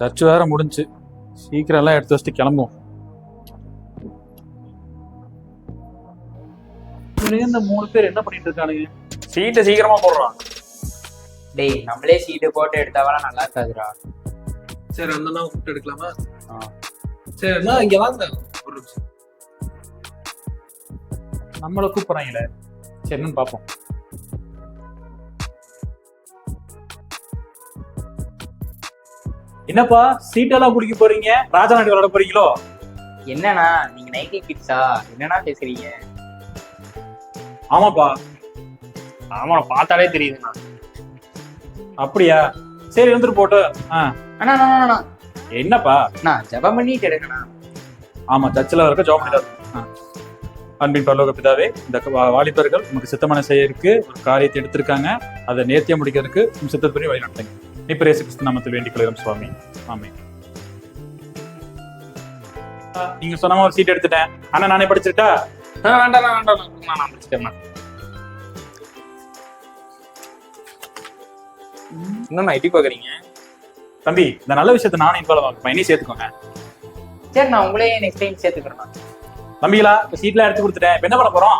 Search வேற முடிஞ்சு, சீக்கிரம் எல்லாம் எடுத்து வச்சுட்டு கிளம்புவோம். இந்த 3 பேர் என்ன பண்ணிட்டு இருக்கானுங்க? சீட்டை சீக்கிரமா போடுறான். டேய் நம்மளே சீட்டு போட்டு எடுத்தாவெல்லாம் நல்லா இருக்காதுடா. சரி அந்த கூப்பிட்டு எடுக்கலாமா? சரி இங்க வாங்க ஒரு நிமிஷம். நம்மளை கூப்பிடுறாங்களே, சரின்னு பார்ப்போம். என்னப்பா சீட்டெல்லாம் குடிக்க போறீங்க? ராஜா நாட்டி விளையாட போறீங்களோ? என்னண்ணா நீங்க 90 கிட்ஸா? என்னண்ணா பேசுறீங்க? ஆமாப்பா. ஆமா பார்த்தாலே தெரியுதுண்ணா. அப்படியா? சரி வந்துட்டு போட்டு. அண்ணா என்னப்பா? நான் ஜெபம் பண்ணிட்டு எடுக்கண்ணா. ஆமா சர்ச்சில் இருக்க ஜெபம் பண்ணிட்டு. அன்பின் பரலோக பிதாவே, இந்த வாலிபர்கள் நமக்கு சித்தமான செய்யறதுக்கு ஒரு காரியத்தை எடுத்திருக்காங்க. அதை நேர்த்தியா முடிக்கிறதுக்கு சித்தப்படி வழி நடத்துங்க. இப்ப இயேசு கிறிஸ்து நாமத்தில் வேண்டிக் கொள்கிறோம் சுவாமி. ஆமென். நீங்க சொன்ன ஒரு சீட் எடுத்துட்டேன். ஆனா நானே படிச்சுட்டா? வேண்டாம் நான் படிச்சுட்டேன். இன்னும் ஐடி பாக்குறீங்க தம்பி? இந்த நல்ல விஷயத்த நானும் இன்வால்வ் ஆகும், என்னையும் சேர்த்துக்கோங்க. சரி நான் உங்களே நெக்ஸ்ட் டைம் சேர்த்துக்கிறேன். தம்பிகளா சீட்லாம் எடுத்து கொடுத்துட்டேன். இப்ப என்ன பண்ண போறோம்?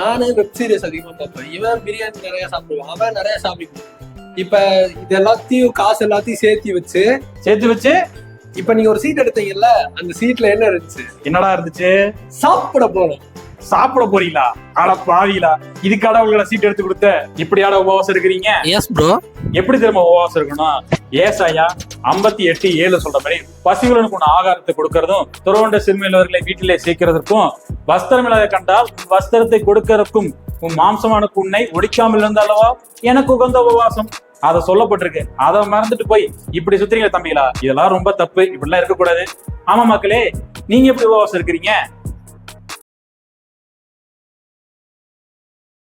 நானே வெப் சீரிஸ் அதிகமா பார்ப்பேன். இவன் பிரியாணி நிறைய சாப்பிடுவான், அவன் நிறைய சாப்பிடுவான். இப்ப இது எல்லாத்தையும் காசு எல்லாத்தையும் சேர்த்து வச்சு இப்ப நீங்க ஒரு சீட் எடுத்தீங்கல்ல, அந்த சீட்ல என்ன இருந்துச்சு? என்னடா இருந்துச்சு? சாப்பிட போறோம். சாப்பிட போறீங்களா? அட பாவீங்களா, இதுக்கான உங்களை சீட் எடுத்து கொடுத்த இப்படியாட உபவாசம் இருக்கிறீங்க? Yes bro. எப்படி தெரியுமா உபவாசம் இருக்கணும்? ஏசாயா 58:7 சொல்ற மாதிரி பசிகளுக்கு உன் ஆகாரத்தை கொடுக்கறதும், துறவண்ட சிறுமையுள்ளவர்களை வீட்டிலே சேர்க்கிறதுக்கும், வஸ்திரம் இல்லாத கண்டால் வஸ்திரத்தை கொடுக்கறதுக்கும், உன் மாம்சமான உன்னை ஒடிக்காமல் இருந்தாலவா எனக்கு உகந்த உபவாசம். அதை சொல்லப்பட்டிருக்கு. அதை மறந்துட்டு போய் இப்படி சுத்துறீங்க தம்பிகளா, இதெல்லாம் ரொம்ப தப்பு. இப்படிலாம் இருக்கக்கூடாது. ஆமா மக்களே, நீங்க எப்படி உபவாசம் இருக்கிறீங்க?